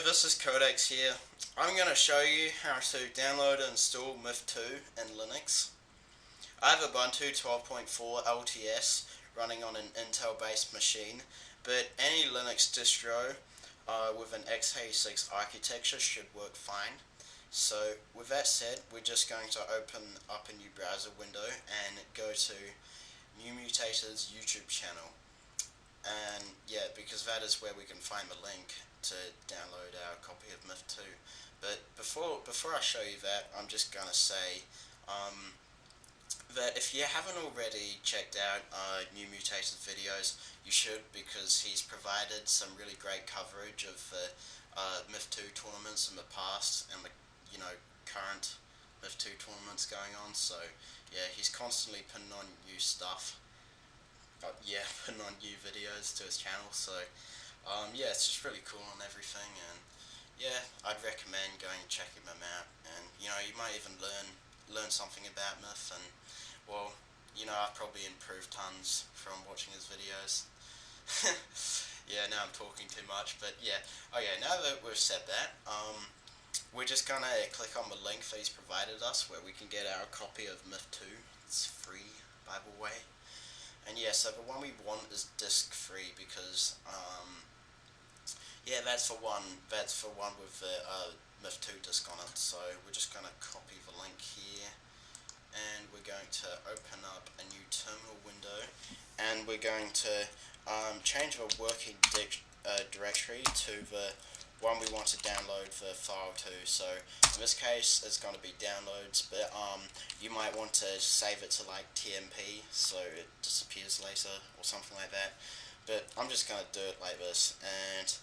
this is Codex here. I'm going to show you how to download and install Myrk 2 in Linux. I have Ubuntu 12.4 LTS running on an Intel based machine, but any Linux distro with an x86 architecture should work fine. So with that said, we're just going to open up a new browser window and go to New Mutator's YouTube channel. And yeah, because that is where we can find the link to download our copy of Myrk 2. But before I show you that, I'm just going to say that if you haven't already checked out New Mutator's videos, you should, because he's provided some really great coverage of the Myrk 2 tournaments in the past and the current Myrk 2 tournaments going on. So yeah, he's constantly putting on new stuff. Putting on new videos to his channel, so yeah, it's just really cool and everything, and yeah, I'd recommend going and checking them out, and you might even learn something about Myrk, and well, I've probably improved tons from watching his videos. Yeah, now I'm talking too much, but yeah, okay, now that we've said that, we're just gonna click on the link that he's provided us where we can get our copy of Myrk 2. It's free, by the way. And yeah, so the one we want is disc free because that's the one with the Myrk 2 disc on it. So we're just going to copy the link here, and we're going to open up a new terminal window, and we're going to change the working directory to the one we want to download the file to. So in this case it's going to be downloads, but you might want to save it to like TMP so it disappears later or something like that, but I'm just going to do it like this. And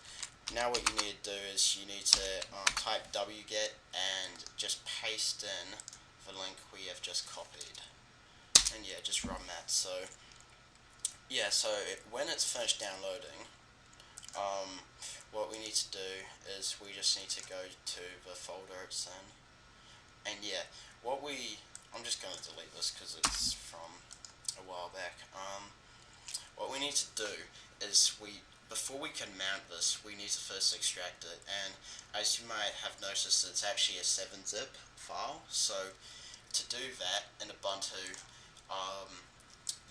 now what you need to do is you need to type wget and just paste in the link we have just copied, and yeah, just run that. So yeah, so when it's finished downloading, what we need to do is we just need to go to the folder it's in, and yeah, I'm just going to delete this because it's from a while back. What we need to do is before we can mount this, we need to first extract it, and as you might have noticed, it's actually a 7-zip file. So to do that in Ubuntu,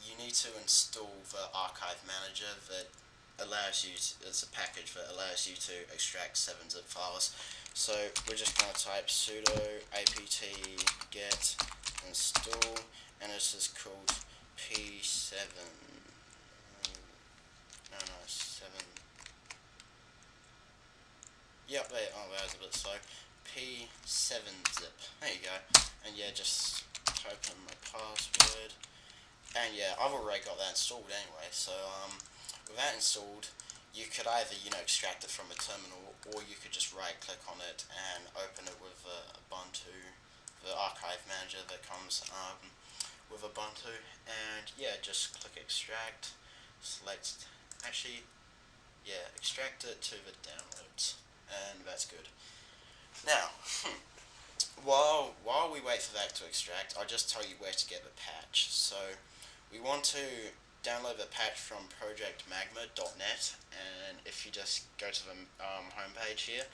you need to install the archive manager that allows you it's a package that allows you to extract 7-zip files. So we're just going to type sudo apt get install, and this is called p7 yep, that was a bit slow. P7-zip, there you go. And yeah, just type in my password, and yeah, I've already got that installed anyway. So with that installed, you could either extract it from a terminal, or you could just right click on it and open it with Ubuntu, the archive manager that comes with Ubuntu, and yeah, just click extract, select, extract it to the downloads, and that's good. Now while we wait for that to extract, I'll just tell you where to get the patch. So we want to download the patch from projectmagma.net, and if you just go to the homepage here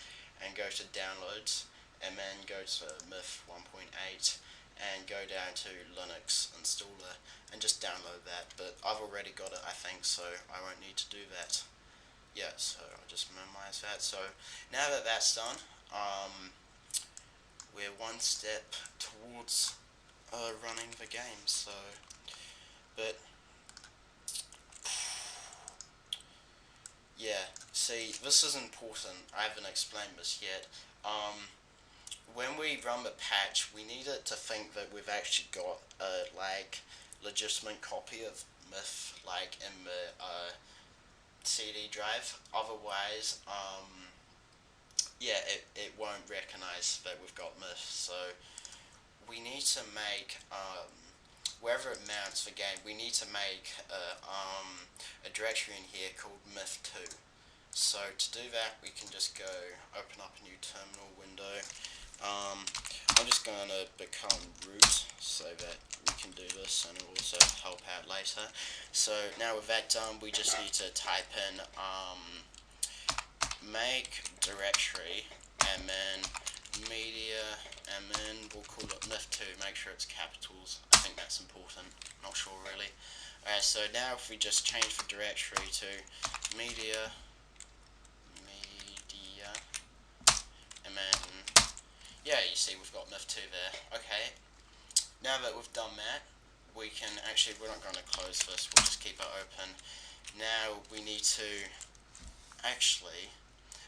and go to downloads, and then go to Myrk 1.8 and go down to Linux installer and just download that. But I've already got it, I think, so I won't need to do that. Yeah, so I'll just minimize that. So now that that's done, we're one step towards running the game. So, but yeah, see, this is important. I haven't explained this yet. When we run the patch, we need it to think that we've actually got a legitimate copy of Myrk in the CD drive. Otherwise, it won't recognize that we've got Myrk. So we need to make wherever it mounts the game, we need to make a directory in here called Myrk 2. So to do that, we can just go open up a new terminal window. I'm just going to become root so that we can do this, and it will also help out later. So now with that done, we just need to type in make directory and then media and then we'll call it myth2. Make sure it's capitals. I think that's important. Not sure really. Alright, so now if we just change the directory to media, and then yeah, you see we've got myth2 there. Okay, now that we've done that, we can actually, we're not going to close this, we'll just keep it open. Now we need to actually,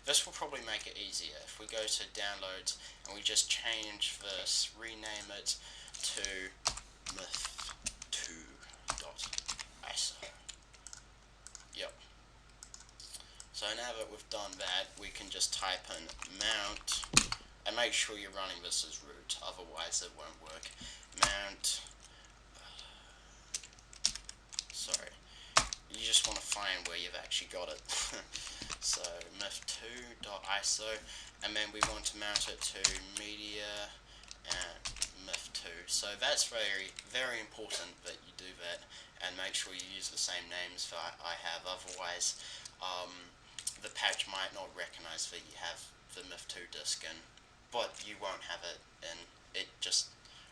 this will probably make it easier if we go to downloads and we just change this, rename it to myth2.iso. Yep. So now that we've done that, we can just type in mount, and make sure you're running this as root, otherwise it won't work. Mount, sorry, you just want to find where you've actually got it. So myth2.iso, and then we want to mount it to media and myth2. So that's very, very important that you do that, and make sure you use the same names that I have, otherwise the patch might not recognize that you have the myth2 disk in, but you won't have it, and it just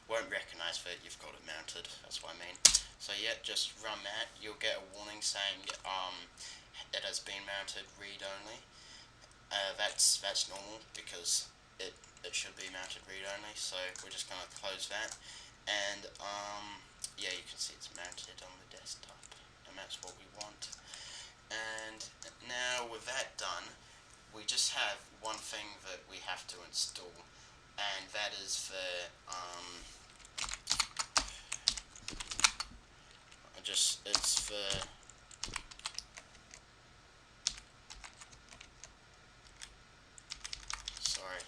won't recognize that you've got it mounted. That's what I mean. So yeah, just run that. You'll get a warning saying it has been mounted read only. That's normal because it should be mounted read only. So we're just gonna close that, and yeah, you can see it's mounted on the desktop, and that's what we want. And now with that done, we just have one thing that we have to install, and that is the it's the sorry,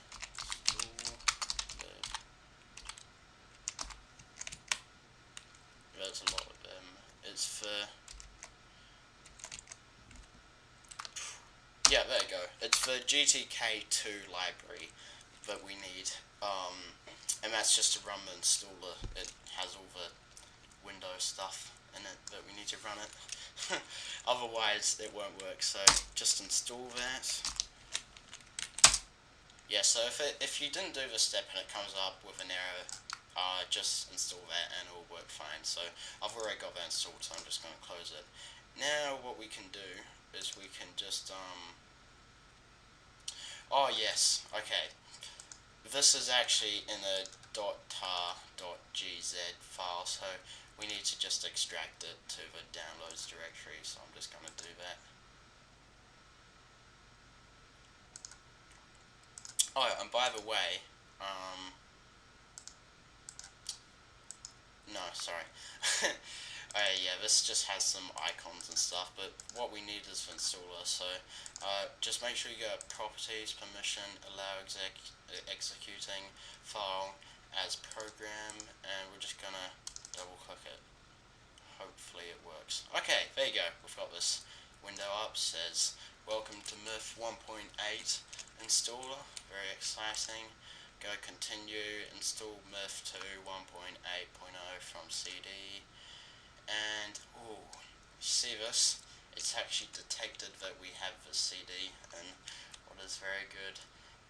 there's a lot of them. It's the yeah, there you go. It's the GTK2 library that we need, and that's just to run the installer. It has all the Windows stuff in it that we need to run it. Otherwise, it won't work. So just install that. Yeah. So if you didn't do this step and it comes up with an error, just install that and it'll work fine. So I've already got that installed, so I'm just going to close it. Now what we can do is we can just oh yes, okay. This is actually in a .tar.gz file, so we need to just extract it to the downloads directory, so I'm just going to do that. Oh, and by the way, no, sorry. Yeah, this just has some icons and stuff, but what we need is the installer, so just make sure you go properties, permission, allow executing file as program, and we're just gonna double click it. Hopefully it works. Okay, there you go, we've got this window up, says welcome to Myth 1.8 installer, very exciting. Go continue, install Myth 2 1.8.0 from CD, and oh, see this? It's actually detected that we have the CD, and what is very good.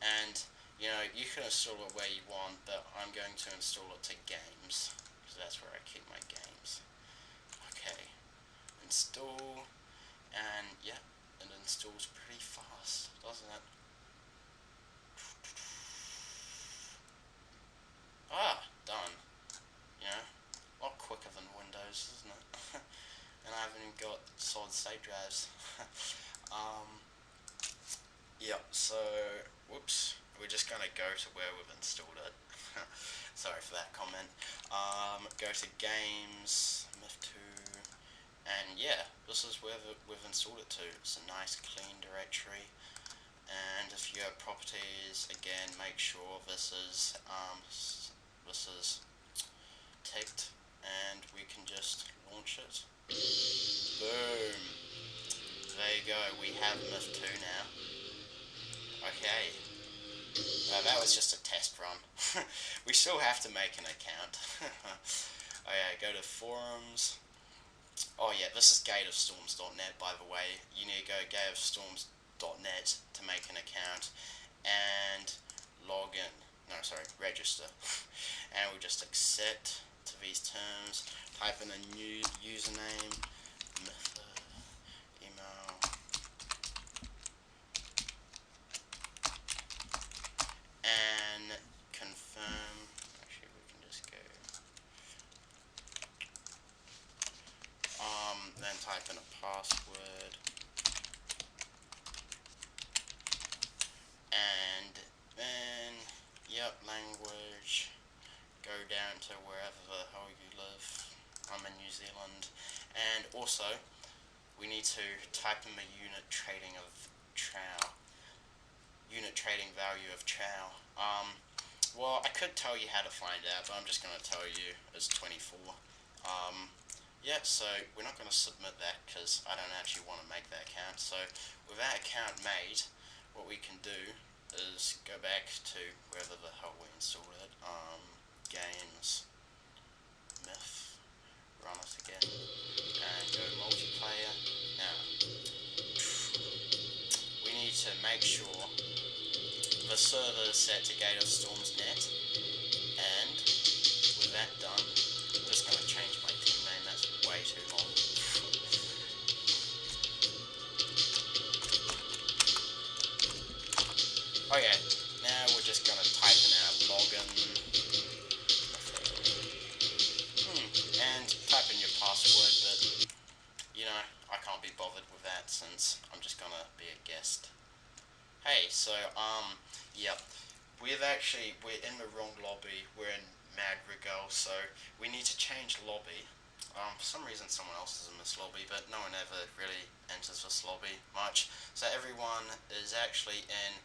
And you know, you can install it where you want, but I'm going to install it to games, because that's where I keep my games. Okay, install, and yeah, it installs pretty fast, doesn't it? Ah, done. You know, a lot quicker than Windows, isn't it? And I haven't even got solid state drives. Yep, so, whoops, we're just going to go to where we've installed it. Sorry for that comment. Go to games, Myth2, and yeah, this is where we've installed it to. It's a nice clean directory, and if you have properties, again, make sure this is ticked, and we can just launch it. Boom! There you go, we have Myth2 now. Okay. That was just a test run. We still have to make an account. Oh yeah, go to forums. Oh yeah, this is gateofstorms.net, by the way. You need to go gateofstorms.net to make an and we'll just accept to these terms, type in a new username, method, email, and confirm. Actually, we can just go, then type in a password, and then, yep, language, go down to wherever the hell you live. I'm in New Zealand. And also, we need to type in the unit trading value of trow. Well, I could tell you how to find out, but I'm just going to tell you it's 24. Yeah, so we're not going to submit that because I don't actually want to make that account. So with that account made, what we can do is go back to wherever the hell we installed it. Games, myth, run it again, and go multiplayer. Now, we need to make sure the server is set to Gate of Storms net, and with that done, I'm just going to change my team name, that's way too long. Okay, now we're just going to type in our login, and type in your password, but, you know, I can't be bothered with that since I'm just going to be a guest. Hey, so, yep, we're in the wrong lobby, we're in Mad Regal, so we need to change lobby. For some reason someone else is in this lobby, but no one ever really enters this lobby much, so everyone is actually in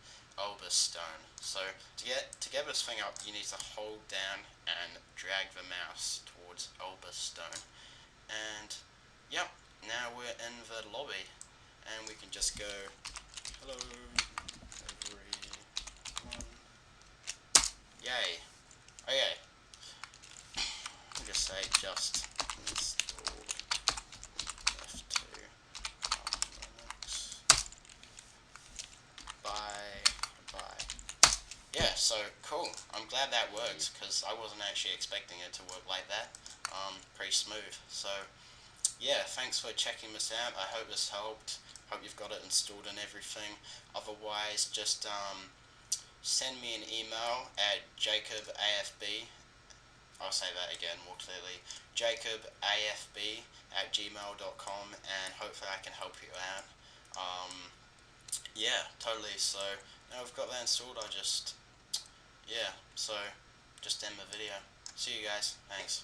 Stone. So to get this thing up, you need to hold down and drag the mouse towards Stone. And, yep, now we're in the lobby, and we can just go, hello, everyone. Yay. Okay. I'll just say just installed F2 on Linux. Bye. Yeah, so cool. I'm glad that worked because I wasn't actually expecting it to work like that. Pretty smooth. So yeah, thanks for checking this out. I hope this helped. Hope you've got it installed and everything. Otherwise, just send me an email at jacobafb. I'll say that again more clearly. jacobafb@gmail.com, and hopefully I can help you out. Yeah, totally. So now I've got that installed, so just end the video. See you guys. Thanks.